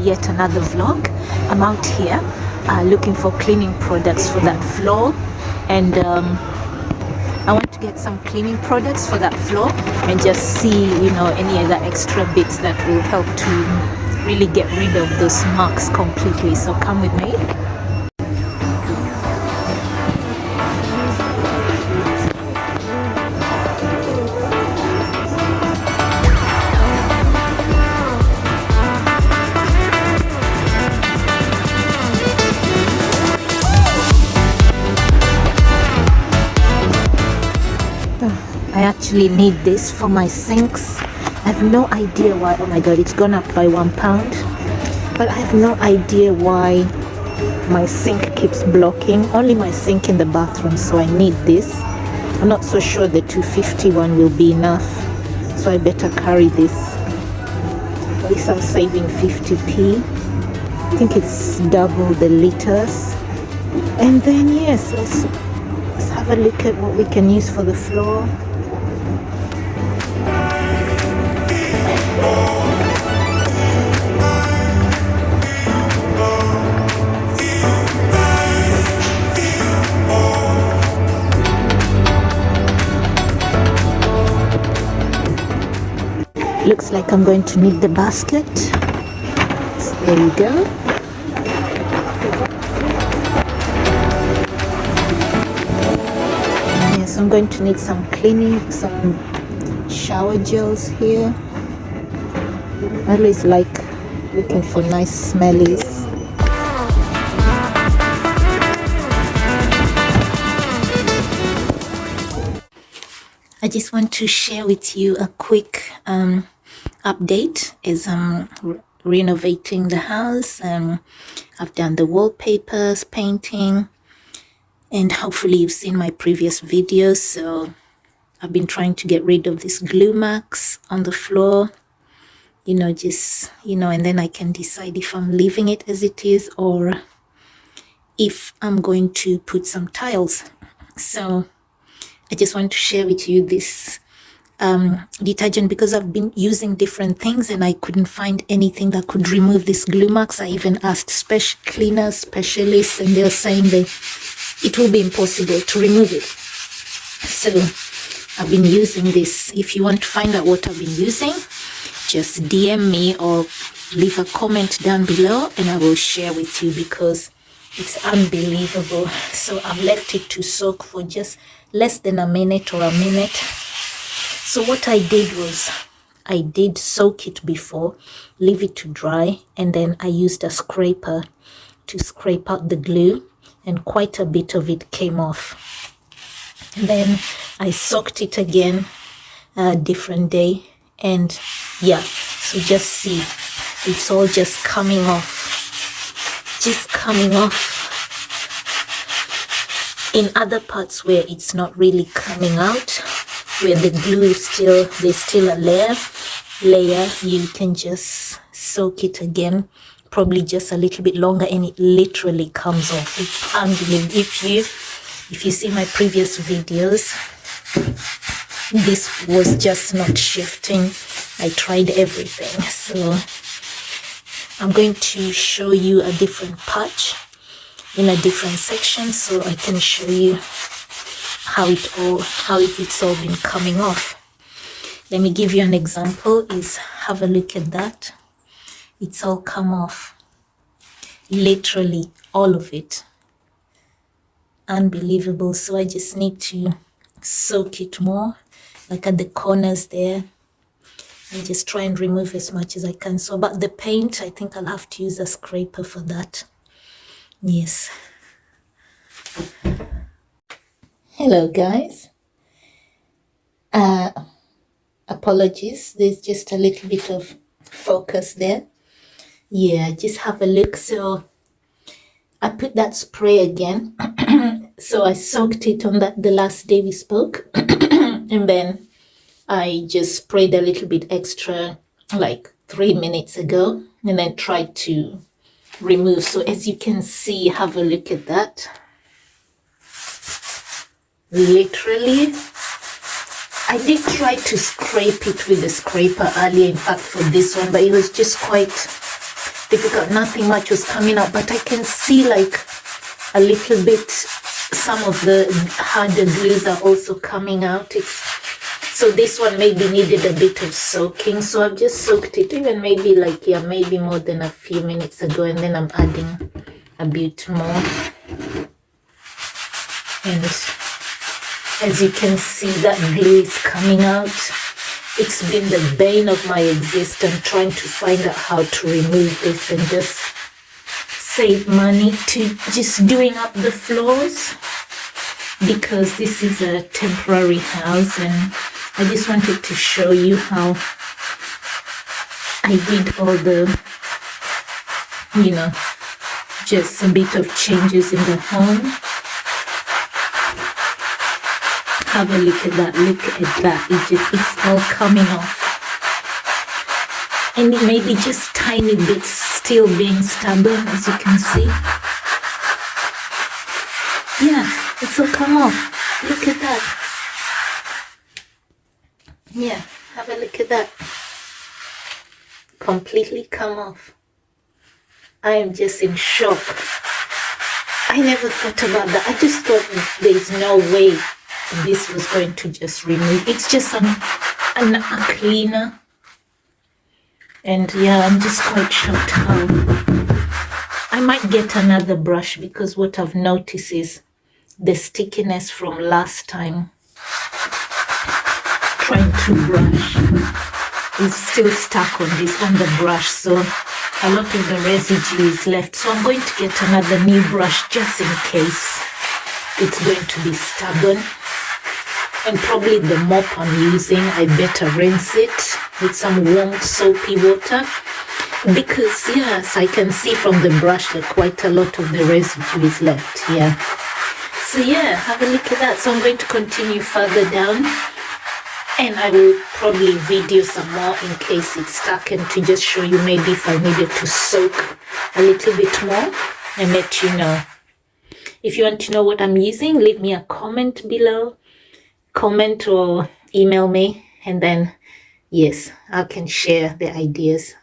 yet another vlog. I'm out here looking for cleaning products for that floor, and I want to get some cleaning products for that floor and just see, you know, any other extra bits that will help to really get rid of those marks completely. So come with me. I actually need this for my sinks. I have no idea why. Oh my god, it's gone up by £1, but I have no idea why my sink keeps blocking. Only my sink in the bathroom, so I need this. I'm not so sure the 250 one will be enough, so I better carry this. At least I'm saving 50p. I think it's double the liters. And then yes, let's have a look at what we can use for the floor. Looks like I'm going to need the basket. So there you go. Yes, I'm going to need some cleaning, some shower gels here. I always like looking for nice smellies. I just want to share with you a quick update as I'm renovating the house. I've done the wallpapers, painting, and hopefully you've seen my previous videos. So I've been trying to get rid of this glue marks on the floor, you know, just, you know, and then I can decide if I'm leaving it as it is or if I'm going to put some tiles. So I just want to share with you this detergent because I've been using different things and I couldn't find anything that could remove these glue marks. I even asked cleaners, specialists, and they're saying that it will be impossible to remove it. So I've been using this. If you want to find out what I've been using, just DM me or leave a comment down below and I will share with you because it's unbelievable. So I've left it to soak for just less than a minute or a minute. So what I did was I did soak it before, leave it to dry, and then I used a scraper to scrape out the glue, and quite a bit of it came off. And then I soaked it again a different day, and yeah, so just see, it's all just coming off, in other parts where it's not really coming out, where the glue is still, there's still a layer, you can just soak it again, probably just a little bit longer, and it literally comes off. It's unbelievable. If you see my previous videos, this was just not shifting. I tried everything. So I'm going to show you a different patch in a different section so I can show you how it's all been coming off. Let me give you an example. Have a look at that. It's all come off, literally all of it. Unbelievable. So I just need to soak it more, like at the corners there, and just try and remove as much as I can. So about the paint, I think I'll have to use a scraper for that. Yes. Hello guys, apologies, there's just a little bit of focus there. Yeah, just have a look. So I put that spray again. So I soaked it on the last day we spoke and then I just sprayed a little bit extra like 3 minutes ago and then tried to remove. So as you can see, have a look at that. Literally, I did try to scrape it with the scraper earlier, in fact, for this one, but it was just quite difficult. Nothing much was coming out, but I can see like a little bit, some of the harder glues are also coming out. So this one maybe needed a bit of soaking, so I've just soaked it even maybe like, yeah, maybe more than a few minutes ago, and then I'm adding a bit more. And as you can see, that glue is coming out. It's been the bane of my existence trying to find out how to remove this and just save money to just doing up the floors, because this is a temporary house, and I just wanted to show you how I did all the, you know, just a bit of changes in the home. Have a look at that, look at that, it's all coming off. And it may be just tiny bits still being stubborn, as you can see. Yeah, it's all come off, look at that. Yeah, have a look at that. Completely come off. I am just in shock. I never thought about that. I just thought there's no way this was going to just remove. It's just a cleaner. And yeah, I'm just quite shocked how. I might get another brush, because what I've noticed is the stickiness from last time trying to brush is still stuck on the brush, so a lot of the residue is left. So I'm going to get another new brush just in case it's going to be stubborn. And probably the mop I'm using, I better rinse it with some warm soapy water, because yes, I can see from the brush that quite a lot of the residue is left here. So yeah, have a look at that. So I'm going to continue further down, and I will probably video some more in case it's stuck, and to just show you maybe if I needed to soak a little bit more, and let you know. If you want to know what I'm using, leave me a comment below, comment or email me, and then yes, I can share the ideas.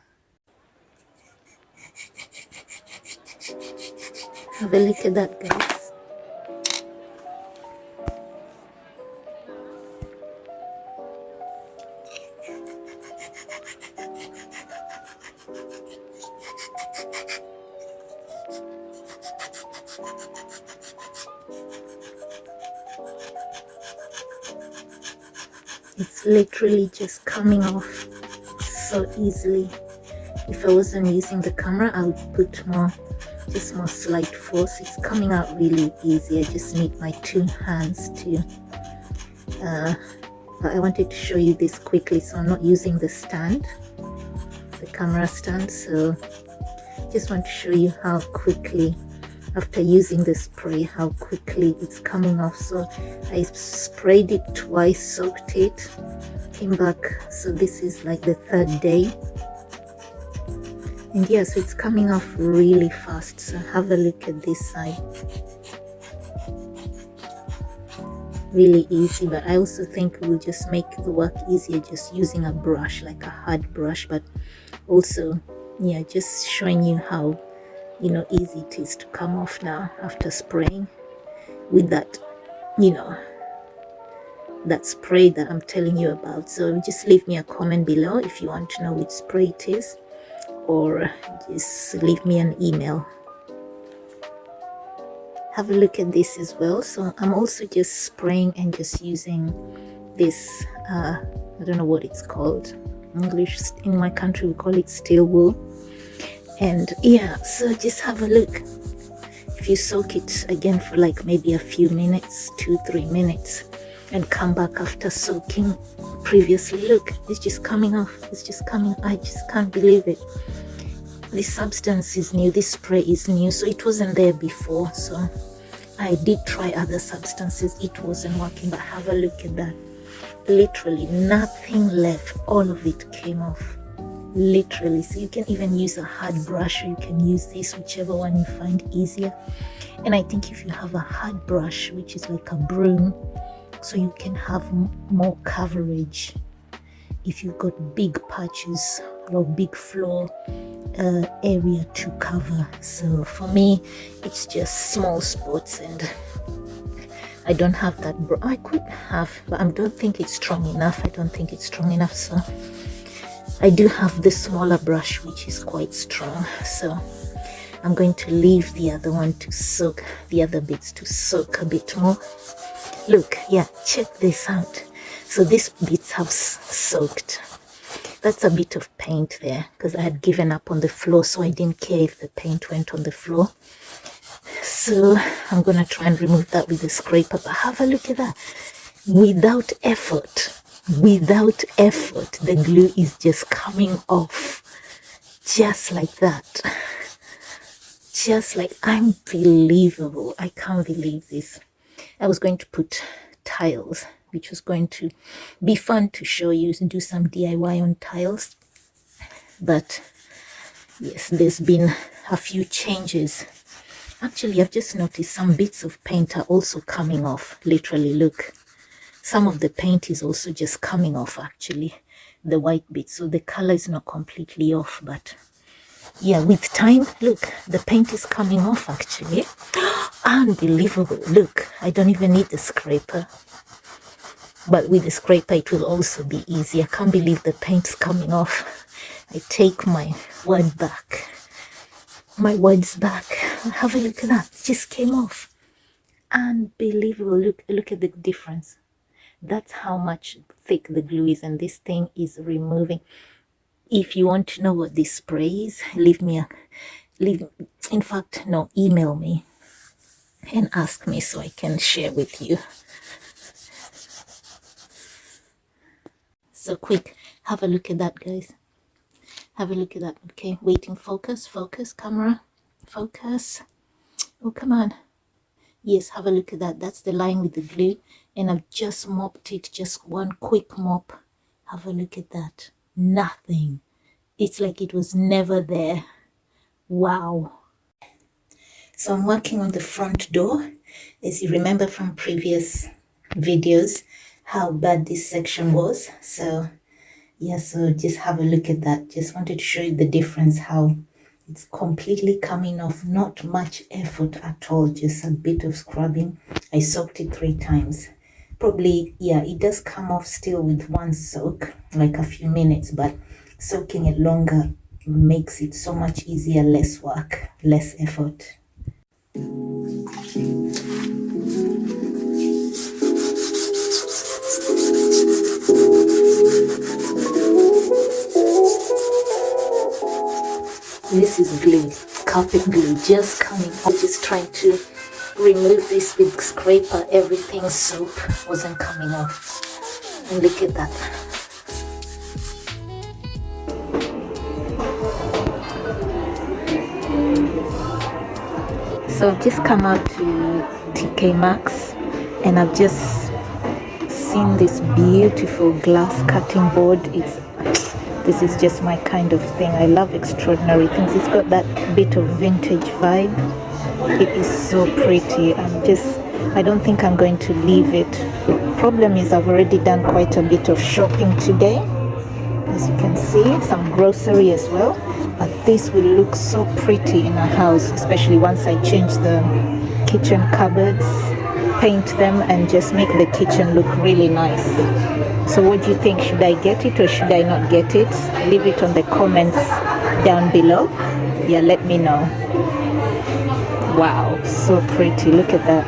Have a look at that, guys. It's literally just coming off so easily. If I wasn't using the camera, I would put more slight force. It's coming out really easy. I just need my two hands to but I wanted to show you this quickly, so I'm not using the stand, the camera stand. So just want to show you how quickly, after using the spray, how quickly it's coming off. So I sprayed it twice, soaked it, came back. So this is like the third day, and yeah, so it's coming off really fast. So have a look at this side. Really easy, but I also think it will just make the work easier just using a brush, like a hard brush. But also, yeah, just showing you how, you know, easy it is to come off now after spraying with that, you know, that spray that I'm telling you about. So just leave me a comment below if you want to know which spray it is, or just leave me an email. Have a look at this as well. So I'm also just spraying and just using this I don't know what it's called in English. In my country we call it steel wool. And yeah, so just have a look. If you soak it again for like maybe a few minutes, 2-3 minutes, and come back after soaking previously, look, it's just coming off. It's just coming. I just can't believe it. This substance is new, this spray is new, so it wasn't there before. So I did try other substances, it wasn't working. But have a look at that. Literally nothing left, all of it came off, literally. So you can even use a hard brush, or you can use this, whichever one you find easier. And I think if you have a hard brush, which is like a broom, so you can have more coverage if you've got big patches or big floor, area to cover. So for me, it's just small spots, and I don't have that. I could have, but I don't think it's strong enough. So I do have the smaller brush, which is quite strong. So I'm going to leave the other one to soak, the other bits to soak a bit more. Look, yeah, check this out. So these bits have soaked. That's a bit of paint there because I had given up on the floor, so I didn't care if the paint went on the floor. So I'm going to try and remove that with the scraper. But have a look at that. Without effort, the glue is just coming off. Just like that. Just like, unbelievable. I can't believe this. I was going to put tiles, which was going to be fun to show you, do some DIY on tiles. But yes, there's been a few changes. Actually, I've just noticed some bits of paint are also coming off. Literally, look. Some of the paint is also just coming off, actually. The white bit. So the color is not completely off, but yeah, with time, look, the paint is coming off, actually. Unbelievable. Look, I don't even need the scraper. But with the scraper, it will also be easy. I can't believe the paint's coming off. I take my word back. My words back. Have a look at that. It just came off. Unbelievable. Look at the difference. That's how much thick the glue is, and this thing is removing. If you want to know what this spray is, email me and ask me so I can share with you. So quick, have a look at that, guys. Have a look at that. Okay, waiting. Focus, camera, focus. Oh, come on. Yes, have a look at that. That's the line with the glue, and I've just mopped it. Just one quick mop. Have a look at that. Nothing. It's like it was never there. Wow. So I'm working on the front door. As you remember from previous videos, how bad this section was. So yeah, so just have a look at that. Just wanted to show you the difference, how it's completely coming off. Not much effort at all, just a bit of scrubbing. I soaked it 3 times. Probably, yeah, it does come off still with one soak, like a few minutes, but soaking it longer makes it so much easier, less work, less effort. This is glue, carpet glue, just coming off. Just trying to remove this big scraper. Everything soap wasn't coming off. And look at that. So I've just come out to TK Maxx, and I've just seen this beautiful glass cutting board. This is just my kind of thing. I love extraordinary things. It's got that bit of vintage vibe. It is so pretty. I don't think I'm going to leave it. Problem is, I've already done quite a bit of shopping today. As you can see, some grocery as well. But this will look so pretty in a house, especially once I change the kitchen cupboards, paint them, and just make the kitchen look really nice. So what do you think? Should I get it or should I not get it? Leave it on the comments down below. Yeah, let me know. Wow, so pretty. Look at that.